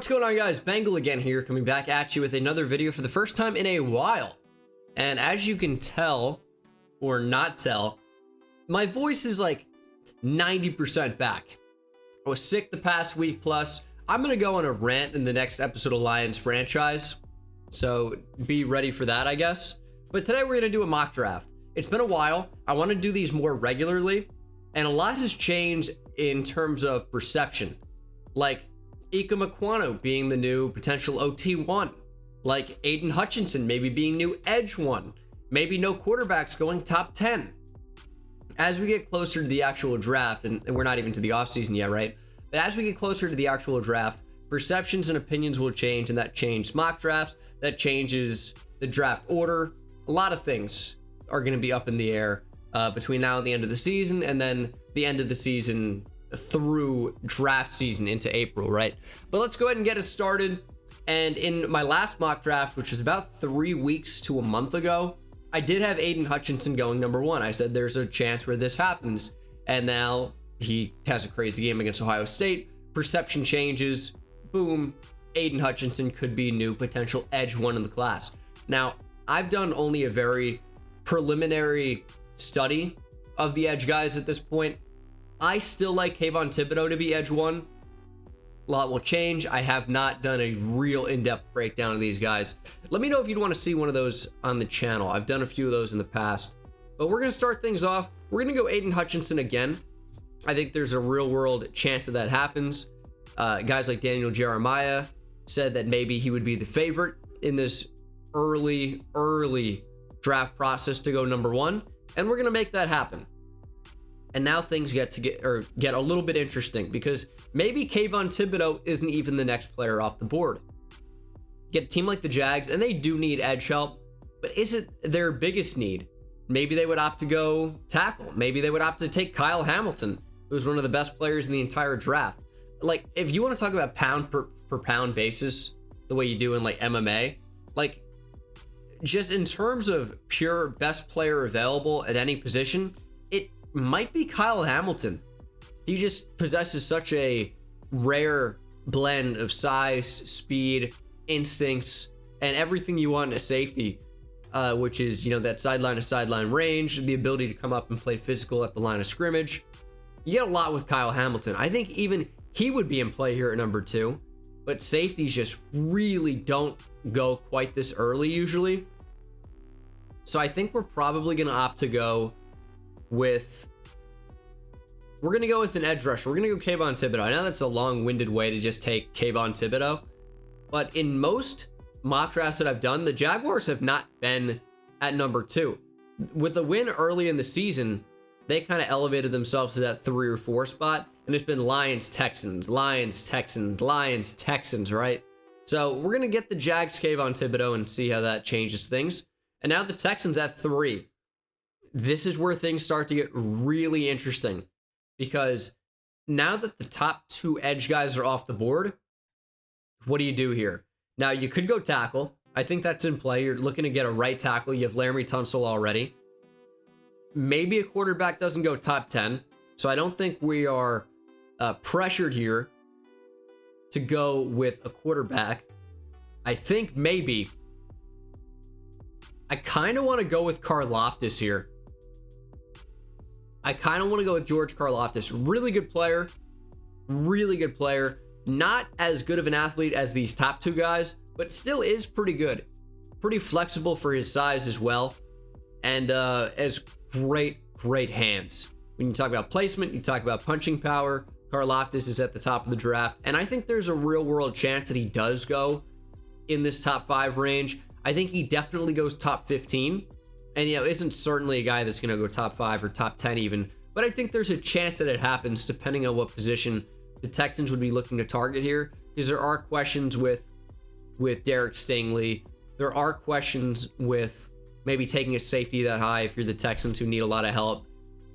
What's going on, guys? Bengal again here, coming back at you with another video for the first time in a while. And as you can tell, or not tell, my voice is like 90% back. I was sick the past week plus. I'm gonna go on a rant in the next episode of Lions franchise, so be ready for that, I guess. But today we're gonna do a mock draft. It's been a while. I want to do these more regularly, and a lot has changed in terms of perception. Like Aidan Hutchinson being the new potential OT1, like Aidan Hutchinson maybe being new Edge 1, maybe no quarterbacks going top 10. As we get closer to the actual draft, and we're not even to the offseason yet, right? But as we get closer to the actual draft, perceptions and opinions will change, and that changes mock drafts, that changes the draft order. A lot of things are going to be up in the air between now and the end of the season, and then the end of the season through draft season into April, right? But let's go ahead and get it started. And in my last mock draft, which was about 3 weeks to a month ago, I did have Aidan Hutchinson going number 1. I said there's a chance where this happens, and now he has a crazy game against Ohio State. Perception changes. Boom, Aidan Hutchinson could be new potential Edge 1 in the class. Now, I've done only a very preliminary study of the Edge guys at this point. I still like Kayvon Thibodeau to be Edge 1. A lot will change. I have not done a real in-depth breakdown of these guys. Let me know if you'd want to see one of those on the channel. I've done a few of those in the past. But we're going to start things off. We're going to go Aidan Hutchinson again. I think there's a real-world chance that happens. Guys like Daniel Jeremiah said that maybe he would be the favorite in this early draft process to go number 1. And we're going to make that happen. And now things get a little bit interesting, because maybe Kayvon Thibodeau isn't even the next player off the board. Get a team like the Jags, and they do need edge help, but is it their biggest need? Maybe they would opt to go tackle. Maybe they would opt to take Kyle Hamilton, who's one of the best players in the entire draft. Like, if you want to talk about pound per pound basis, the way you do in like MMA, like just in terms of pure best player available at any position, it might be Kyle Hamilton. He just possesses such a rare blend of size, speed, instincts, and everything you want in a safety, which is, you know, that sideline to sideline range, the ability to come up and play physical at the line of scrimmage. You get a lot with Kyle Hamilton. I think even he would be in play here at number 2, but safeties just really don't go quite this early usually. So I think we're probably going to opt to go with, we're going to go with an edge rusher. We're going to go Kayvon Thibodeau. I know that's a long-winded way to just take Kayvon Thibodeau, but in most mock drafts that I've done, the Jaguars have not been at number 2. With the win early in the season, they kind of elevated themselves to that 3 or 4 spot, and it's been Lions, Texans, Lions, Texans, Lions, Texans, right? So we're going to get the Jags Kayvon Thibodeau and see how that changes things. And now the Texans at 3. This is where things start to get really interesting, because now that the top 2 edge guys are off the board, what do you do here? Now, you could go tackle. I think that's in play. You're looking to get a right tackle. You have Laremy Tunsil already. Maybe a quarterback doesn't go top 10, so I don't think we are pressured here to go with a quarterback. I think maybe I kind of want to go with Karlaftis here. I kind of want to go with George Karlaftis. Really good player. Really good player. Not as good of an athlete as these top 2 guys, but still is pretty good. Pretty flexible for his size as well. And has great hands. When you talk about placement, you talk about punching power, Karlaftis is at the top of the draft. And I think there's a real world chance that he does go in this top 5 range. I think he definitely goes top 15. And, you know, isn't certainly a guy that's going to go top 5 or top 10 even. But I think there's a chance that it happens depending on what position the Texans would be looking to target here. Because there are questions with Derek Stingley. There are questions with maybe taking a safety that high if you're the Texans who need a lot of help.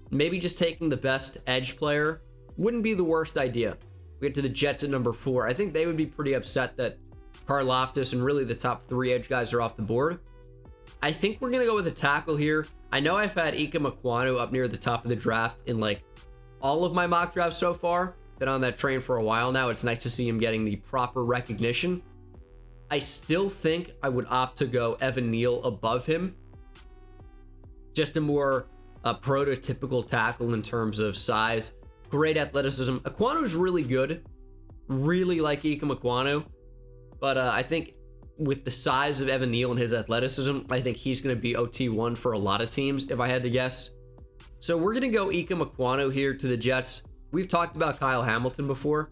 Maybe just taking the best edge player wouldn't be the worst idea. We get to the Jets at number 4. I think they would be pretty upset that Karlaftis and really the top 3 edge guys are off the board. I think we're going to go with a tackle here. I know I've had Aidan Hutchinson up near the top of the draft in like all of my mock drafts so far, been on that train for a while now. It's nice to see him getting the proper recognition. I still think I would opt to go Evan Neal above him. Just a more prototypical tackle in terms of size. Great athleticism. Ekwonu's really good. Really like Ikem Ekwonu. But I think with the size of Evan Neal and his athleticism, I think he's going to be OT1 for a lot of teams, if I had to guess. So we're going to go Ikem Ekwonu here to the Jets. We've talked about Kyle Hamilton before.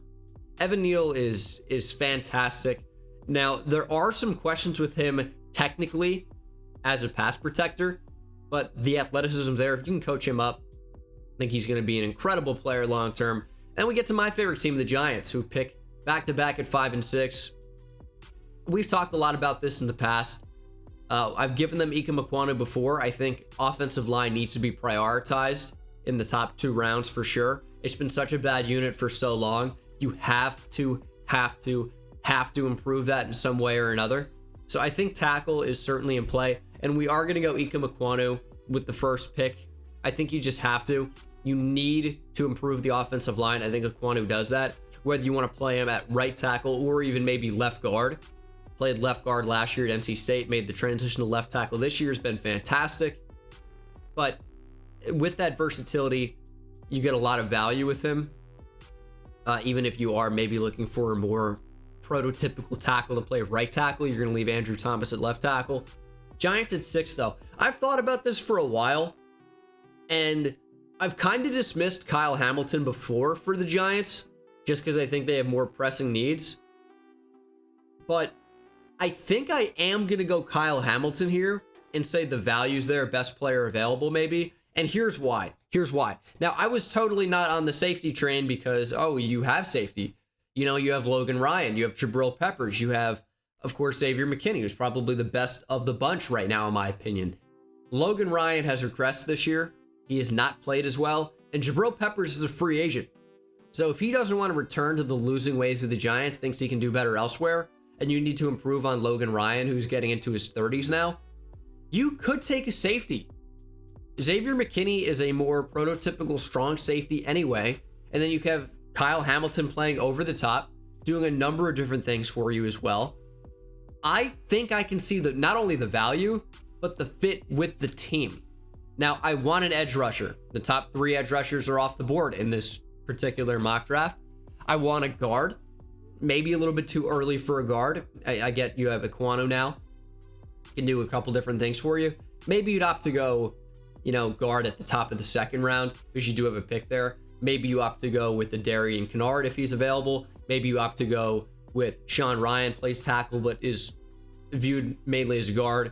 Evan Neal is fantastic. Now, there are some questions with him technically as a pass protector, but the athleticism's there. If you can coach him up, I think he's going to be an incredible player long term. And we get to my favorite team, the Giants, who pick back-to-back at 5 and 6. We've talked a lot about this in the past. I've given them Ikem Ekwonu before. I think offensive line needs to be prioritized in the top 2 rounds for sure. It's been such a bad unit for so long. You have to improve that in some way or another. So I think tackle is certainly in play, and we are going to go Ikem Ekwonu with the first pick. I think you just have to. You need to improve the offensive line. I think Ekwonu does that. Whether you want to play him at right tackle or even maybe left guard. Played left guard last year at NC State, made the transition to left tackle this year, has been fantastic. But with that versatility, you get a lot of value with him. Even if you are maybe looking for a more prototypical tackle to play right tackle, you're going to leave Andrew Thomas at left tackle. Giants at 6, though. I've thought about this for a while, and I've kind of dismissed Kyle Hamilton before for the Giants, just because I think they have more pressing needs. But I think I am going to go Kyle Hamilton here and say the value's there, best player available maybe. And here's why. Now, I was totally not on the safety train because, oh, you have safety. You know, you have Logan Ryan, you have Jabril Peppers, you have, of course, Xavier McKinney, who's probably the best of the bunch right now, in my opinion. Logan Ryan has regressed this year. He has not played as well. And Jabril Peppers is a free agent. So if he doesn't want to return to the losing ways of the Giants, thinks he can do better elsewhere, and you need to improve on Logan Ryan, who's getting into his 30s now, you could take a safety. Xavier McKinney is a more prototypical strong safety anyway, and then you have Kyle Hamilton playing over the top, doing a number of different things for you as well. I think I can see not only the value, but the fit with the team. Now, I want an edge rusher. The top 3 edge rushers are off the board in this particular mock draft. I want a guard. Maybe a little bit too early for a guard. I get you have Ekwonu now. Can do a couple different things for you. Maybe you'd opt to go, guard at the top of the 2nd round because you do have a pick there. Maybe you opt to go with the Darian Kennard if he's available. Maybe you opt to go with Sean Ryan, plays tackle, but is viewed mainly as a guard.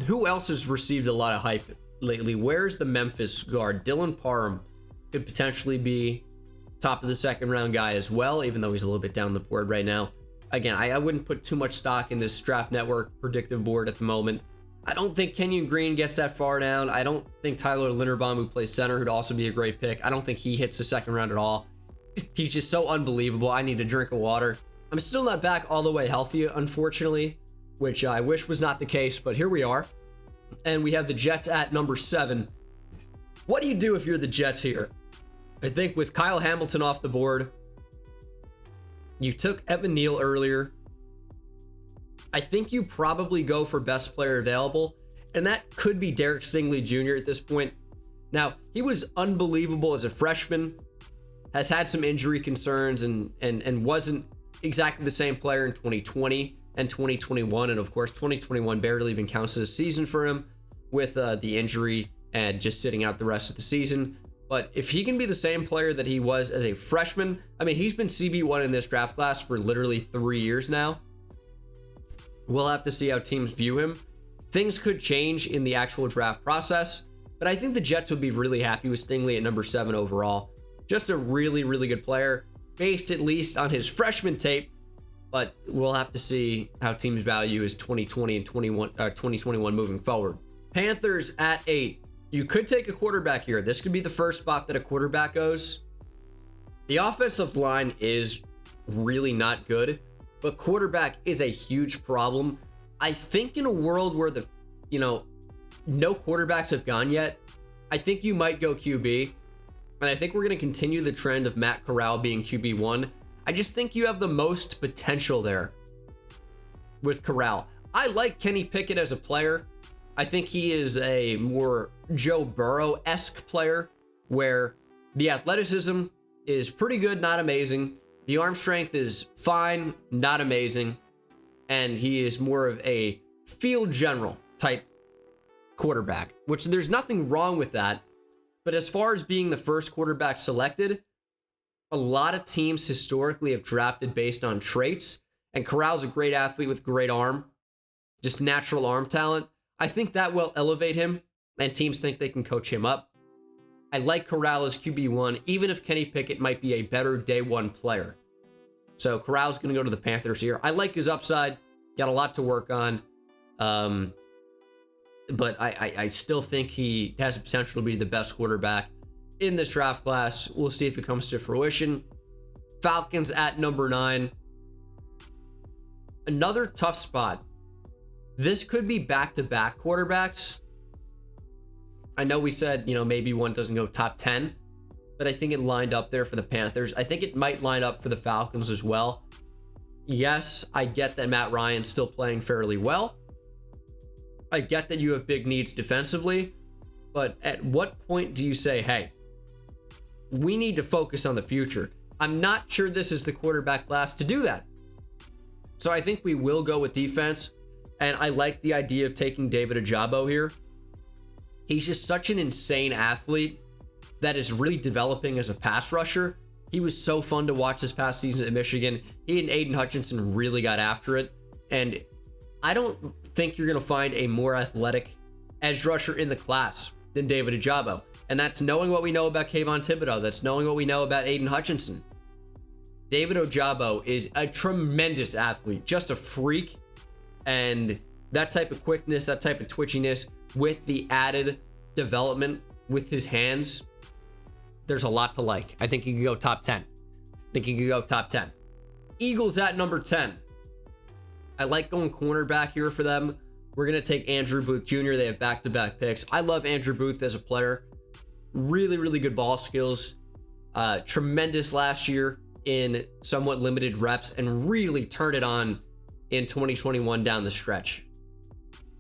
Who else has received a lot of hype lately? Where's the Memphis guard? Dylan Parham could potentially be top of the 2nd round guy as well, even though he's a little bit down the board right now. Again, I wouldn't put too much stock in this Draft Network predictive board at the moment. I don't think Kenyon Green gets that far down. I don't think Tyler Linderbaum, who plays center, who'd also be a great pick, I don't think he hits the 2nd round at all. He's just so unbelievable. I need a drink of water. I'm still not back all the way healthy, unfortunately, which I wish was not the case, but here we are. And we have the Jets at number 7. What do you do if you're the Jets here? I think with Kyle Hamilton off the board, you took Evan Neal earlier. I think you probably go for best player available, and that could be Derek Stingley Jr. at this point. Now, he was unbelievable as a freshman, has had some injury concerns, and wasn't exactly the same player in 2020 and 2021, and of course 2021 barely even counts as a season for him with the injury and just sitting out the rest of the season. But if he can be the same player that he was as a freshman, I mean, he's been CB1 in this draft class for literally 3 years now. We'll have to see how teams view him. Things could change in the actual draft process, but I think the Jets would be really happy with Stingley at number 7 overall. Just a really, really good player, based at least on his freshman tape, but we'll have to see how teams value his 2020 and 2021 moving forward. Panthers at 8. You could take a quarterback here. This could be the first spot that a quarterback goes. The offensive line is really not good, but quarterback is a huge problem. I think in a world where no quarterbacks have gone yet, I think you might go QB. And I think we're going to continue the trend of Matt Corral being QB1. I just think you have the most potential there with Corral. I like Kenny Pickett as a player. I think he is a more Joe Burrow-esque player where the athleticism is pretty good, not amazing. The arm strength is fine, not amazing. And he is more of a field general type quarterback, which there's nothing wrong with that. But as far as being the first quarterback selected, a lot of teams historically have drafted based on traits. And Corral's a great athlete with great arm, just natural arm talent. I think that will elevate him, and teams think they can coach him up. I like Corral as QB1, even if Kenny Pickett might be a better day one player. So Corral's going to go to the Panthers here. I like his upside. Got a lot to work on. But I still think he has the potential to be the best quarterback in this draft class. We'll see if it comes to fruition. Falcons at number 9. Another tough spot. This could be back-to-back quarterbacks. I know we said, maybe one doesn't go top 10, but I think it lined up there for the Panthers. I think it might line up for the Falcons as well. Yes, I get that Matt Ryan's still playing fairly well. I get that you have big needs defensively, but at what point do you say, hey, we need to focus on the future? I'm not sure this is the quarterback class to do that. So I think we will go with defense, and I like the idea of taking David Ojabo here. He's just such an insane athlete that is really developing as a pass rusher. He was so fun to watch this past season at Michigan. He and Aidan Hutchinson really got after it, and I don't think you're going to find a more athletic edge rusher in the class than David Ojabo. And that's knowing what we know about Kayvon Thibodeau. That's knowing what we know about Aidan Hutchinson. David Ojabo is a tremendous athlete, just a freak. And that type of quickness, that type of twitchiness with the added development with his hands, there's a lot to like. I think he could go top 10. Eagles at number 10. I like going cornerback here for them. We're going to take Andrew Booth Jr. They have back-to-back picks. I love Andrew Booth as a player. Really, really good ball skills. Tremendous last year in somewhat limited reps and really turned it on in 2021 down the stretch.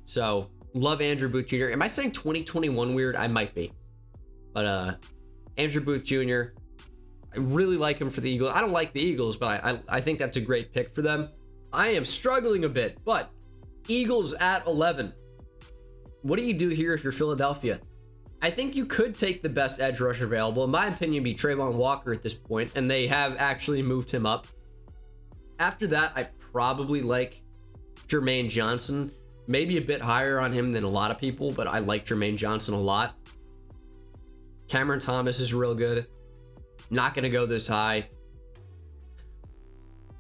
So, love Andrew Booth Jr. Am I saying 2021 weird? I might be. But Andrew Booth Jr., I really like him for the Eagles. I don't like the Eagles, but I think that's a great pick for them. I am struggling a bit, but Eagles at 11. What do you do here if you're Philadelphia? I think you could take the best edge rusher available. In my opinion, be Trayvon Walker at this point, and they have actually moved him up. After that, I probably like Jermaine Johnson. Maybe a bit higher on him than a lot of people, but I like Jermaine Johnson a lot. Cameron Thomas is real good. Not going to go this high.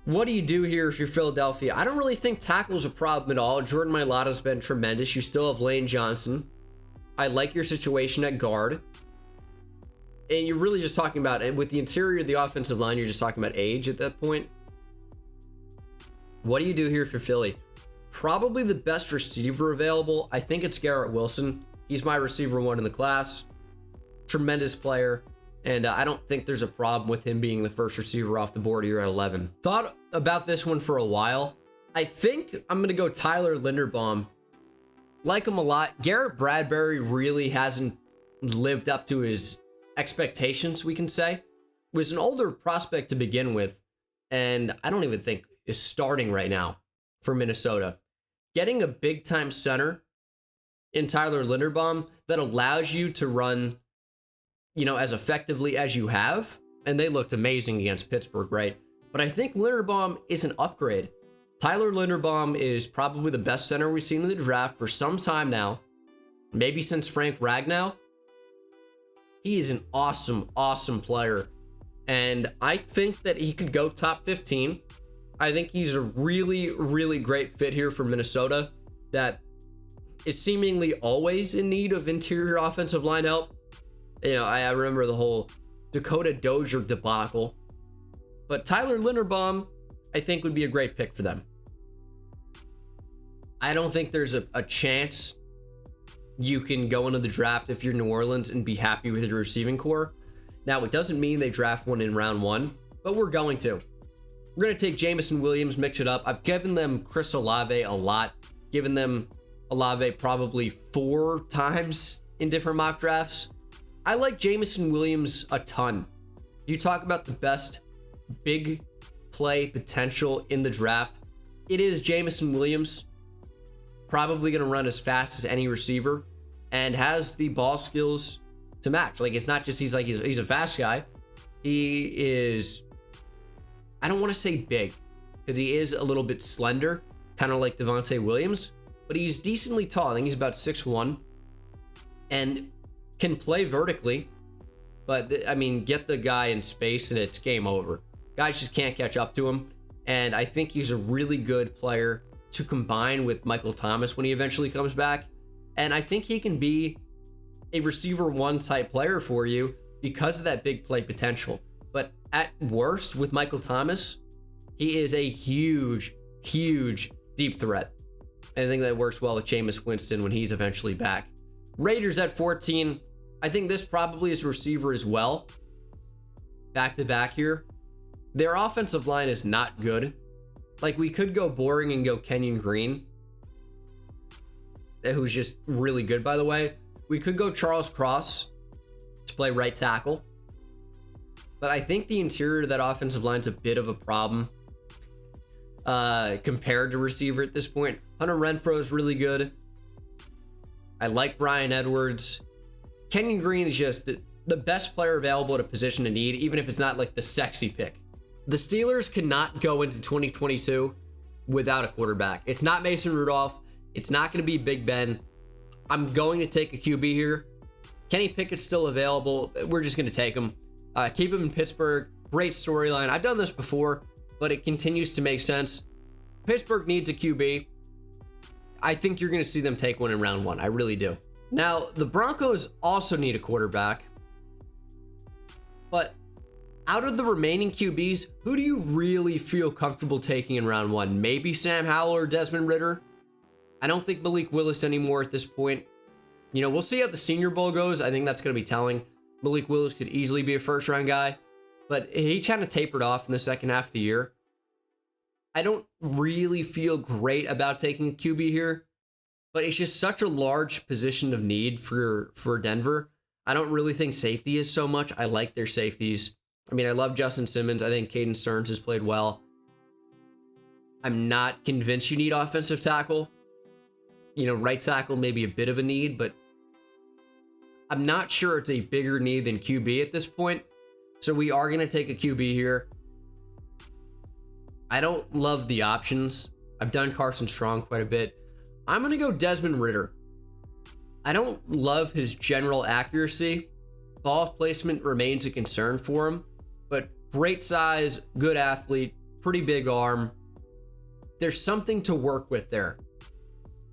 What do you do here if you're Philadelphia? I don't really think tackle's a problem at all. Jordan Mailata's been tremendous. You still have Lane Johnson. I like your situation at guard. And you're really just talking about, with the interior of the offensive line, you're just talking about age at that point. What do you do here for Philly? Probably the best receiver available. I think it's Garrett Wilson. He's my receiver 1 in the class. Tremendous player. And I don't think there's a problem with him being the first receiver off the board here at 11. Thought about this one for a while. I think I'm going to go Tyler Linderbaum. Like him a lot. Garrett Bradbury really hasn't lived up to his expectations, we can say. Was an older prospect to begin with, and I don't even think is starting right now for Minnesota. Getting a big-time center in Tyler Linderbaum that allows you to run, as effectively as you have, and they looked amazing against Pittsburgh, right? But I think Linderbaum is an upgrade. Tyler Linderbaum is probably the best center we've seen in the draft for some time now, maybe since Frank Ragnow. He is an awesome, awesome player, and I think that he could go top 15. I think he's a really, really great fit here for Minnesota that is seemingly always in need of interior offensive line help. I remember the whole Dakota Dozier debacle. But Tyler Linderbaum, I think, would be a great pick for them. I don't think there's a chance you can go into the draft if you're New Orleans and be happy with your receiving core. Now, it doesn't mean they draft one in round 1, but we're going to. We're going to take Jameson Williams, mix it up. I've given them Chris Olave a lot, given them Olave probably 4 times in different mock drafts. I like Jameson Williams a ton. You talk about the best big play potential in the draft. It is Jameson Williams. Probably going to run as fast as any receiver and has the ball skills to match. Like, it's not just he's a fast guy. He is, I don't want to say big because he is a little bit slender, kind of like Devontae Williams, but he's decently tall. I think he's about 6'1" and can play vertically. But I mean, get the guy in space and it's game over. Guys just can't catch up to him. And I think he's a really good player to combine with Michael Thomas when he eventually comes back. And I think he can be a receiver 1 type player for you because of that big play potential. But at worst, with Michael Thomas, he is a huge, huge deep threat. And I think that works well with Jameis Winston when he's eventually back. Raiders at 14. I think this probably is a receiver as well. Back to back here. Their offensive line is not good. Like, we could go boring and go Kenyon Green, who's just really good, by the way. We could go Charles Cross to play right tackle. But I think the interior of that offensive line is a bit of a problem compared to receiver at this point. Hunter Renfrow is really good. I like Bryan Edwards. Kenyon Green is just the best player available at a position of need, even if it's not like the sexy pick. The Steelers cannot go into 2022 without a quarterback. It's not Mason Rudolph. It's not going to be Big Ben. I'm going to take a QB here. Kenny Pickett's still available. We're just going to take him. Keep him in Pittsburgh. Great storyline. I've done this before, but it continues to make sense. Pittsburgh needs a QB. I think you're going to see them take one in round 1. I really do. Now, the Broncos also need a quarterback. But out of the remaining QBs, who do you really feel comfortable taking in round 1? Maybe Sam Howell or Desmond Ridder? I don't think Malik Willis anymore at this point. You know, we'll see how the Senior Bowl goes. I think that's going to be telling. Malik Willis could easily be a first-round guy, but he kind of tapered off in the second half of the year. I don't really feel great about taking a QB here, but it's just such a large position of need for Denver. I don't really think safety is so much. I like their safeties. I mean, I love Justin Simmons. I think Caden Stearns has played well. I'm not convinced you need offensive tackle. You know, right tackle may be a bit of a need, but I'm not sure it's a bigger need than QB at this point. So we are going to take a QB here. I don't love the options. I've done Carson Strong quite a bit. I'm going to go Desmond Ridder. I don't love his general accuracy. Ball placement remains a concern for him, but great size, good athlete, pretty big arm. There's something to work with there.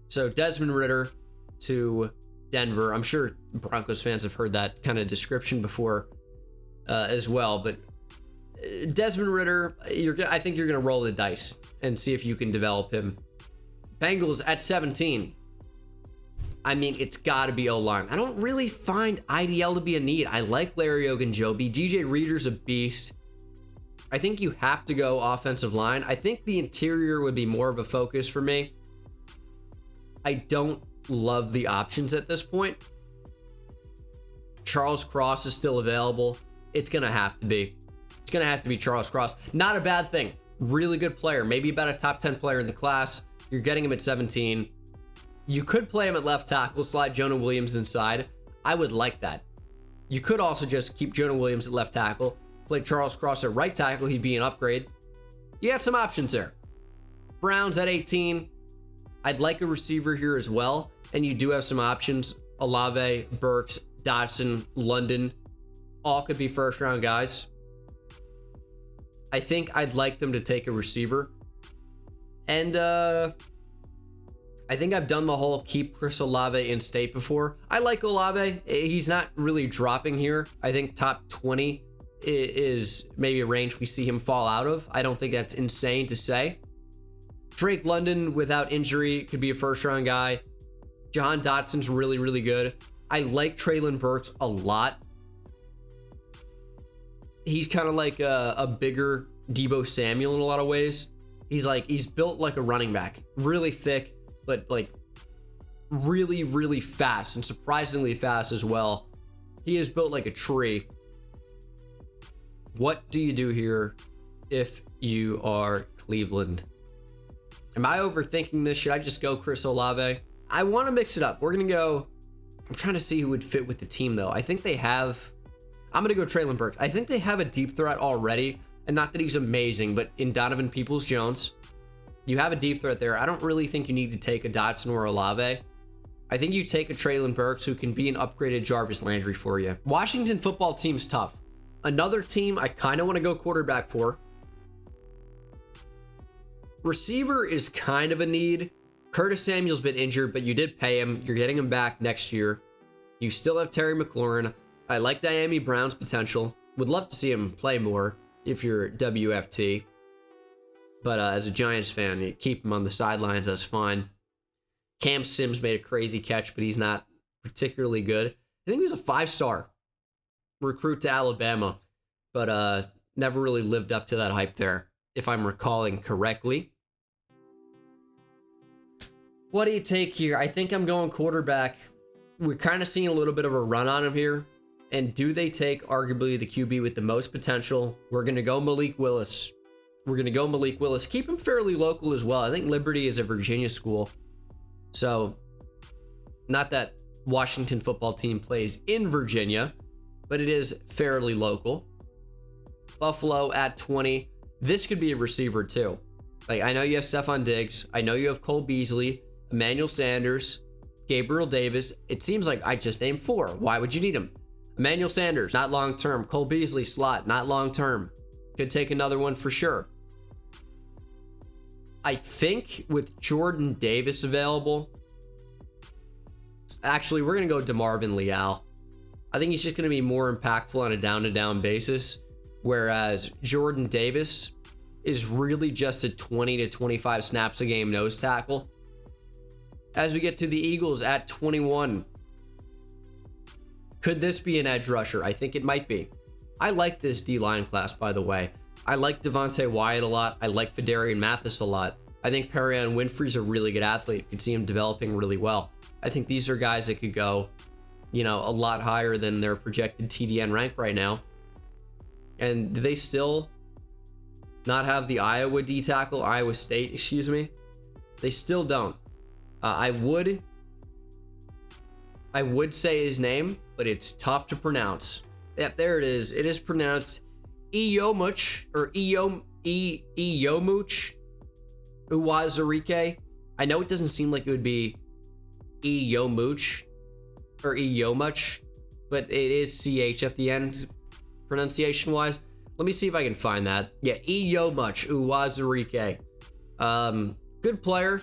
So Desmond Ridder to Denver. I'm sure Broncos fans have heard that kind of description before as well, but Desmond Ridder, I think you're going to roll the dice and see if you can develop him. Bengals at 17. I mean, it's got to be O-line. I don't really find IDL to be a need. I like Larry Ogunjobi. DJ Reader's a beast. I think you have to go offensive line. I think the interior would be more of a focus for me. I don't love the options at this point. Charles Cross is still available. It's going to have to be. It's going to have to be Charles Cross. Not a bad thing. Really good player. Maybe about a top 10 player in the class. You're getting him at 17. You could play him at left tackle, slide Jonah Williams inside. I would like that. You could also just keep Jonah Williams at left tackle, play Charles Cross at right tackle. He'd be an upgrade. You got some options there. Browns at 18. I'd like a receiver here as well. And you do have some options. Olave, Burks, Dotson, London. All could be first round guys. I think I'd like them to take a receiver. And I think I've done the whole keep Chris Olave in state before. I like Olave. He's not really dropping here. I think top 20 is maybe a range we see him fall out of. I don't think that's insane to say. Drake London without injury could be a first round guy. Jahan Dotson's really, really good. I like Treylon Burks a lot. he's kind of like a bigger Deebo Samuel in a lot of ways. He's built like a running back, really thick, but like really, really fast and surprisingly fast as well. He is built like a tree. What do you do here if you are Cleveland? Am I overthinking this? Should I just go Chris Olave? I want to mix it up. We're going to go. I'm trying to see who would fit with the team, though. I think they have. I'm going to go Treylon Burks. I think they have a deep threat already. And not that he's amazing, but in Donovan Peoples-Jones, you have a deep threat there. I don't really think you need to take a Dotson or Olave. I think you take a Treylon Burks who can be an upgraded Jarvis Landry for you. Washington football team's tough. Another team I kind of want to go quarterback for. Receiver is kind of a need. Curtis Samuel's been injured, but you did pay him. You're getting him back next year. You still have Terry McLaurin. I like Diami Brown's potential. Would love to see him play more if you're WFT. But as a Giants fan, you keep him on the sidelines, that's fine. Cam Sims made a crazy catch, but he's not particularly good. I think he was a 5-star recruit to Alabama, but never really lived up to that hype there, if I'm recalling correctly. What do you take here? I think I'm going quarterback. We're kind of seeing a little bit of a run on him here. And do they take arguably the QB with the most potential? We're going to go Malik Willis. Keep him fairly local as well. I think Liberty is a Virginia school. So, not that Washington football team plays in Virginia, but it is fairly local. Buffalo at 20. This could be a receiver too. Like, I know you have Stephon Diggs. I know you have Cole Beasley, Emmanuel Sanders, Gabriel Davis. It seems like I just named 4. Why would you need him? Emmanuel Sanders, not long-term. Cole Beasley, slot, not long-term. Could take another one for sure. I think with Jordan Davis available, actually, we're going to go DeMarvin Leal. I think he's just going to be more impactful on a down-to-down basis, whereas Jordan Davis is really just a 20 to 25 snaps a game nose tackle. As we get to the Eagles at 21, could this be an edge rusher? I think it might be. I like this D-line class, by the way. I like Devontae Wyatt a lot. I like Fedarian Mathis a lot. I think Perion Winfrey's a really good athlete. You can see him developing really well. I think these are guys that could go, a lot higher than their projected TDN rank right now. And do they still not have the Iowa D tackle? Iowa State, excuse me. They still don't. I would say his name, but it's tough to pronounce. Yep, there it is. It is pronounced Eyomuch or Eyomuch Uwazurike. I know it doesn't seem like it would be Eyomuch or Eyomuch, but it is CH at the end, pronunciation wise. Let me see if I can find that. Yeah, Eyomuch Uwazurike. Good player.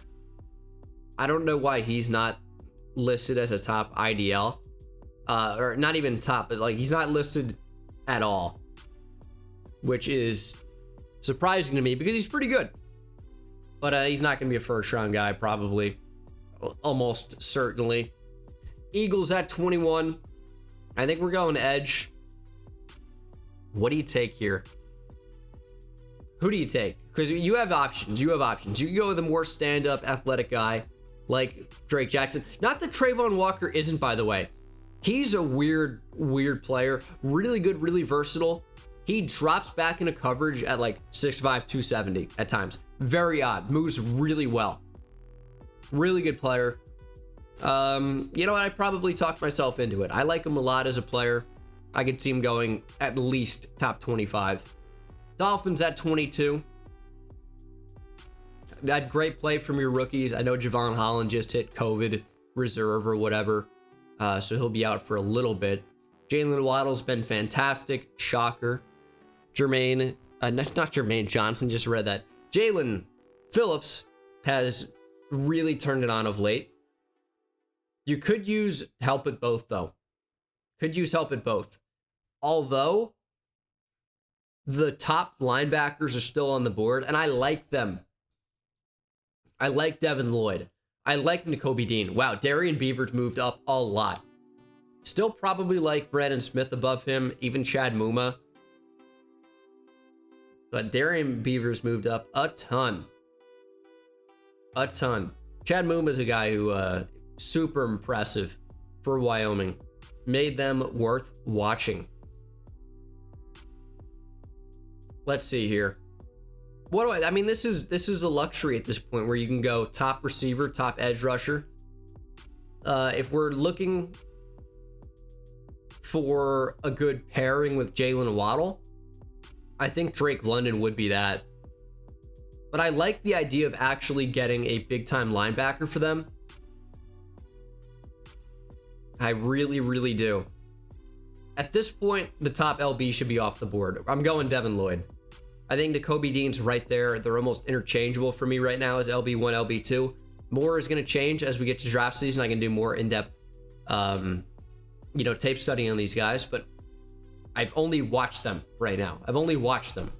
I don't know why he's not listed as a top IDL. Or not even top, but like he's not listed at all, which is surprising to me because he's pretty good. But he's not going to be a first round guy, probably, almost certainly. Eagles at 21. I think we're going edge. What do you take here? Who do you take? Because you have options. You can go with a more stand-up athletic guy like Drake Jackson. Not that Trayvon Walker isn't, by the way. He's a weird player. Really good, really versatile. He drops back into coverage at like 6'5", 270 at times. Very odd. Moves really well. Really good player. You know what? I probably talked myself into it. I like him a lot as a player. I could see him going at least top 25. Dolphins at 22. That great play from your rookies. I know Javon Holland just hit COVID reserve or whatever. So he'll be out for a little bit. Jalen Waddle's been fantastic. Shocker. Jermaine Johnson, just read that. Jalen Phillips has really turned it on of late. You could use help at both, though. Although the top linebackers are still on the board, and I like them. I like Devin Lloyd. I like Nakobe Dean. Wow, Darian Beavers moved up a lot. Still probably like Brandon Smith above him, even Chad Muma. But Darian Beavers moved up a ton. A ton. Chad Moom is a guy who super impressive for Wyoming. Made them worth watching. Let's see here. What do I mean, this is a luxury at this point where you can go top receiver, top edge rusher. If we're looking for a good pairing with Jalen Waddle, I think Drake London would be that. But I like the idea of actually getting a big-time linebacker for them. I really, really do. At this point, the top LB should be off the board. I'm going Devin Lloyd. I think Nakobe Dean's right there. They're almost interchangeable for me right now as LB1, LB2. More is going to change as we get to draft season. I can do more in-depth, tape study on these guys, but I've only watched them right now. I've only watched them.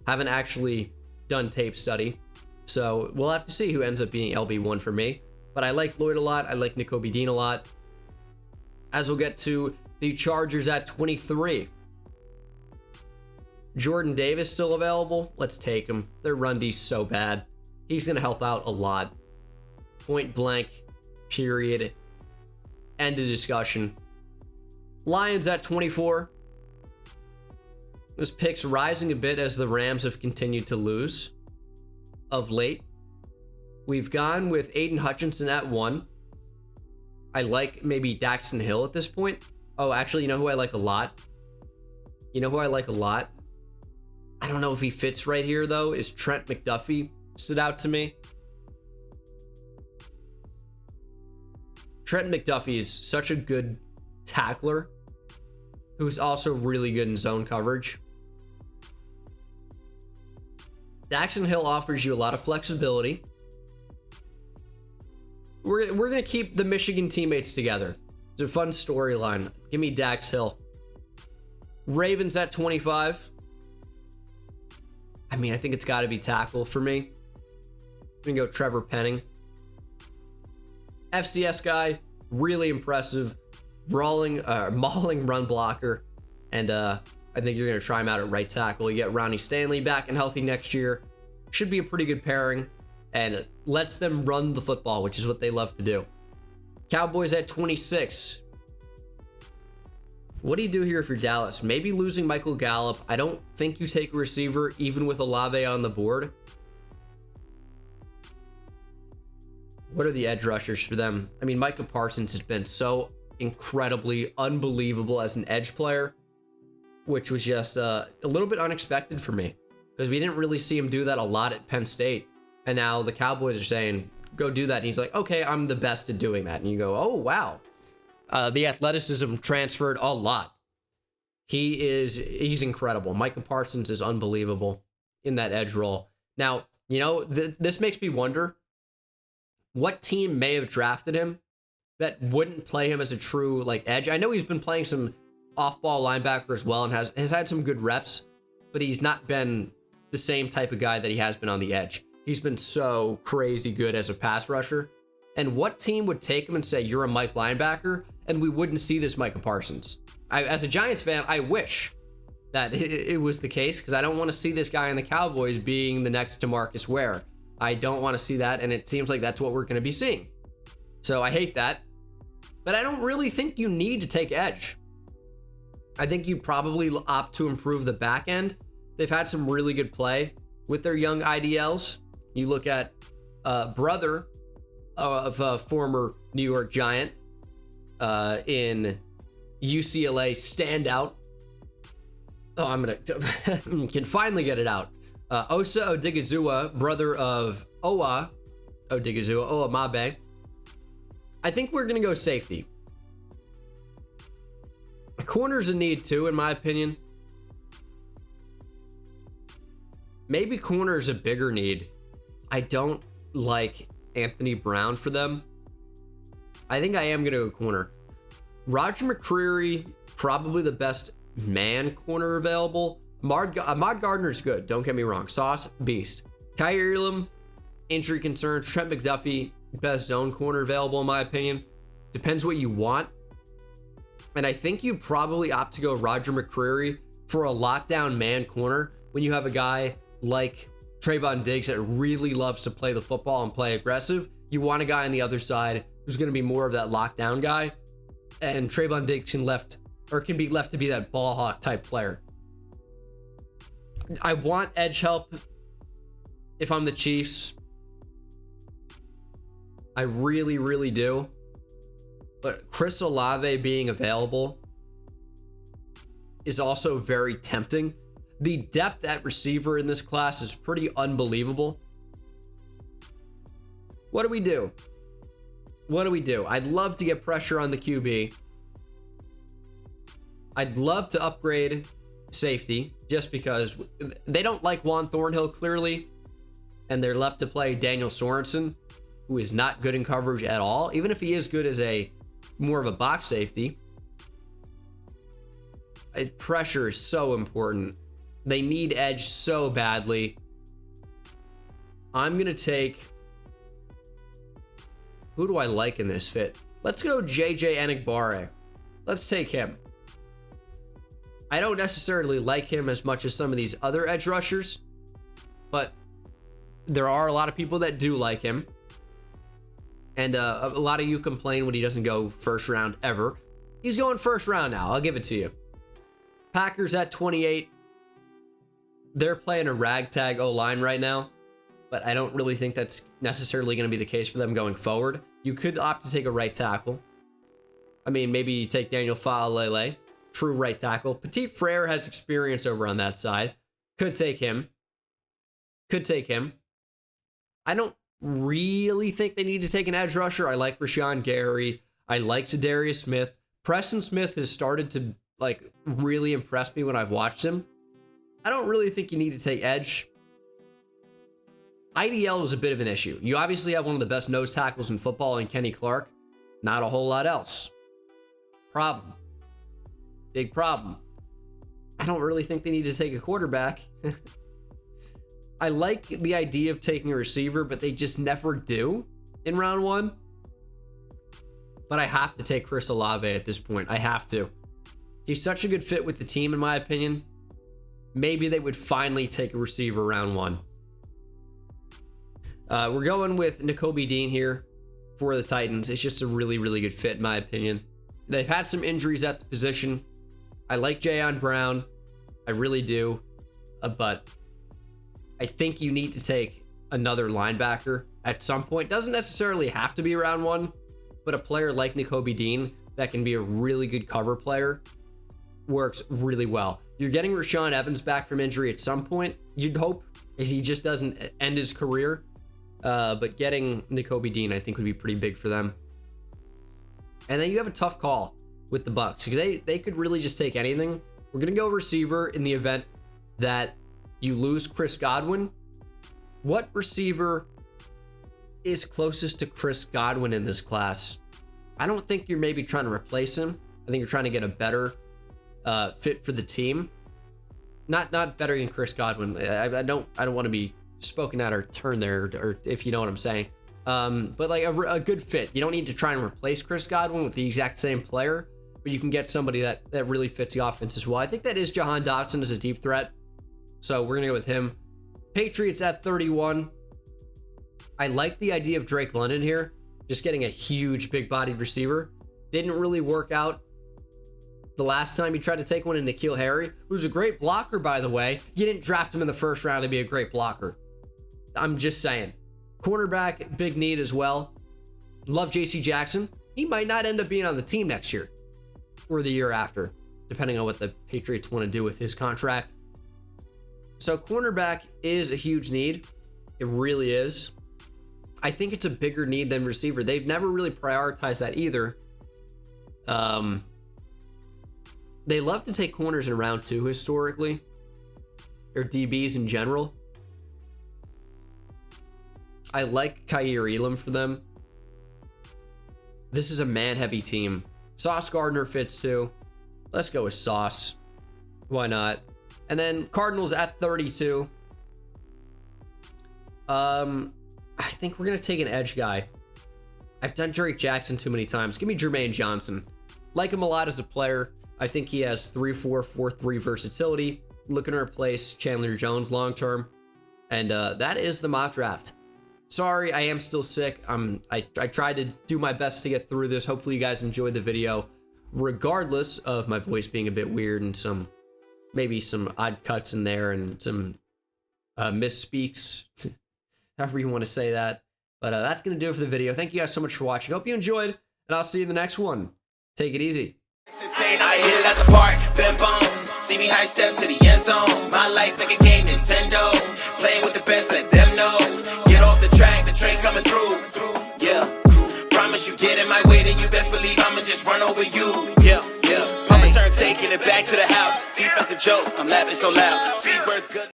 Haven't actually done tape study. So we'll have to see who ends up being LB1 for me. But I like Lloyd a lot. I like Nakobe Dean a lot. As we'll get to the Chargers at 23. Jordan Davis still available? Let's take him. Their run D's so bad. He's going to help out a lot. Point blank, period. End of discussion. Lions at 24. This pick's rising a bit as the Rams have continued to lose of late. We've gone with Aidan Hutchinson at 1. I like maybe Daxton Hill at this point. Oh, actually, you know who I like a lot? I don't know if he fits right here, though, is Trent McDuffie. Stood out to me. Trent McDuffie is such a good tackler who's also really good in zone coverage. Daxton Hill offers you a lot of flexibility. We're going to keep the Michigan teammates together. It's a fun storyline. Give me Dax Hill. Ravens at 25. I mean, I think it's got to be tackle for me. I'm going to go Trevor Penning. FCS guy, really impressive. Mauling run blocker. And I think you're going to try him out at right tackle. You get Ronnie Stanley back and healthy next year. Should be a pretty good pairing. And it lets them run the football, which is what they love to do. Cowboys at 26. What do you do here if you're Dallas? Maybe losing Michael Gallup. I don't think you take a receiver, even with Olave on the board. What are the edge rushers for them? I mean, Micah Parsons has been so incredibly unbelievable as an edge player, which was just a little bit unexpected for me because we didn't really see him do that a lot at Penn State. And now the Cowboys are saying, go do that. And he's like, okay, I'm the best at doing that. And you go, oh, wow. The athleticism transferred a lot. He's incredible. Micah Parsons is unbelievable in that edge role. Now, this makes me wonder what team may have drafted him that wouldn't play him as a true edge. I know he's been playing some off-ball linebacker as well and has had some good reps, but he's not been the same type of guy that he has been on the edge. He's been so crazy good as a pass rusher. And what team would take him and say, you're a Mike linebacker, and we wouldn't see this Micah Parsons? As a Giants fan, I wish that it was the case, because I don't want to see this guy in the Cowboys being the next DeMarcus Ware. I don't want to see that, and it seems like that's what we're going to be seeing. So I hate that. But I don't really think you need to take edge. I think you probably opt to improve the back end. They've had some really good play with their young IDLs. You look at brother of a former New York Giant in UCLA standout. Oh, I'm going to can finally get it out. Osa Odigizua, brother of Owa Odigizua, Mabe. I think we're going to go safety. A corner's a need too, in my opinion. Maybe corner is a bigger need. I don't like Anthony Brown for them. I think I am going to go corner. Roger McCreary, probably the best man corner available. Ahmad Gardner's good, don't get me wrong. Sauce, beast. Kyer Elam, injury concerns. Trent McDuffie, best zone corner available in my opinion. Depends what you want. And I think you probably opt to go Roger McCreary for a lockdown man corner when you have a guy like Trayvon Diggs that really loves to play the football and play aggressive. You want a guy on the other side who's going to be more of that lockdown guy. And Trayvon Diggs can be left to be that ball hawk type player. I want edge help if I'm the Chiefs. I really, really do. But Chris Olave being available is also very tempting. The depth at receiver in this class is pretty unbelievable. What do we do? What do we do? I'd love to get pressure on the QB. I'd love to upgrade safety just because they don't like Juan Thornhill clearly, and they're left to play Daniel Sorensen, who is not good in coverage at all, even if he is good as a more of a box safety. Pressure is so important. They need edge so badly. I'm gonna take, who do I like in this fit? Let's go JJ Enagbare. Let's take him. I don't necessarily like him as much as some of these other edge rushers, but there are a lot of people that do like him. And a lot of you complain when he doesn't go first round ever. He's going first round now. I'll give it to you. Packers at 28. They're playing a ragtag O-line right now, but I don't really think that's necessarily going to be the case for them going forward. You could opt to take a right tackle. I mean, maybe you take Daniel Faalele, true right tackle. Petit Frere has experience over on that side. Could take him. Could take him. I don't really think they need to take an edge rusher. I like Rashawn Gary. I like Za'Darius Smith. Preston Smith has started to really impress me when I've watched him. I don't really think you need to take edge. IDL is a bit of an issue. You obviously have one of the best nose tackles in football in Kenny Clark. Not a whole lot else. Problem. Big problem. I don't really think they need to take a quarterback. I like the idea of taking a receiver, but they just never do in round one. But I have to take Chris Olave at this point. I have to. He's such a good fit with the team, in my opinion. Maybe they would finally take a receiver round one. We're going with Nakobe Dean here for the Titans. It's just a really, really good fit, in my opinion. They've had some injuries at the position. I like Jayon Brown. I really do. But I think you need to take another linebacker at some point. Doesn't necessarily have to be round one, but a player like Nakobe Dean that can be a really good cover player works really well. You're getting Rashaan Evans back from injury at some point. You'd hope he just doesn't end his career. But getting Nakobe Dean, I think, would be pretty big for them. And then you have a tough call with the Bucs because they could really just take anything. We're going to go receiver in the event that you lose Chris Godwin. What receiver is closest to Chris Godwin in this class? I don't think you're maybe trying to replace him. I think you're trying to get a better fit for the team. Not better than Chris Godwin. I don't want to be spoken out of turn there, or if you know what I'm saying. But like a good fit. You don't need to try and replace Chris Godwin with the exact same player, but you can get somebody that really fits the offense as well. I think that is Jahan Dotson as a deep threat. So we're gonna go with him. Patriots at 31. I like the idea of Drake London here. Just getting a huge big-bodied receiver. Didn't really work out the last time you tried to take one in N'Keal Harry, who's a great blocker, by the way. You didn't draft him in the first round to be a great blocker. I'm just saying. Cornerback, big need as well. Love JC Jackson. He might not end up being on the team next year or the year after, depending on what the Patriots want to do with his contract. So cornerback is a huge need. It really is. I think it's a bigger need than receiver. They've never really prioritized that either. They love to take corners in round 2 historically, or DBs in general. I like Kaiir Elam for them. This is a man-heavy team. Sauce Gardner fits too. Let's go with Sauce. Why not? And then Cardinals at 32. I think we're going to take an edge guy. I've done Drake Jackson too many times. Give me Jermaine Johnson. Like him a lot as a player. I think he has 3-4, 4-3 versatility. Looking to replace Chandler Jones long-term. And that is the mock draft. Sorry, I am still sick. I tried to do my best to get through this. Hopefully you guys enjoyed the video, regardless of my voice being a bit weird and maybe some odd cuts in there and some misspeaks, however you want to say that. But that's going to do it for the video. Thank you guys so much for watching. Hope you enjoyed, and I'll see you in the next one. Take it easy. Insane, I hit it at the park, bend bones. See me high step to the end zone. My life like a game, Nintendo. Playing with the best, let them know. Get off the track, the train's coming through. Yeah, promise you get in my way, then you best believe I'ma just run over you. Yeah, yeah. Papa turn, taking it back to the house. Defensive joke, I'm laughing so loud. Speedbird's good.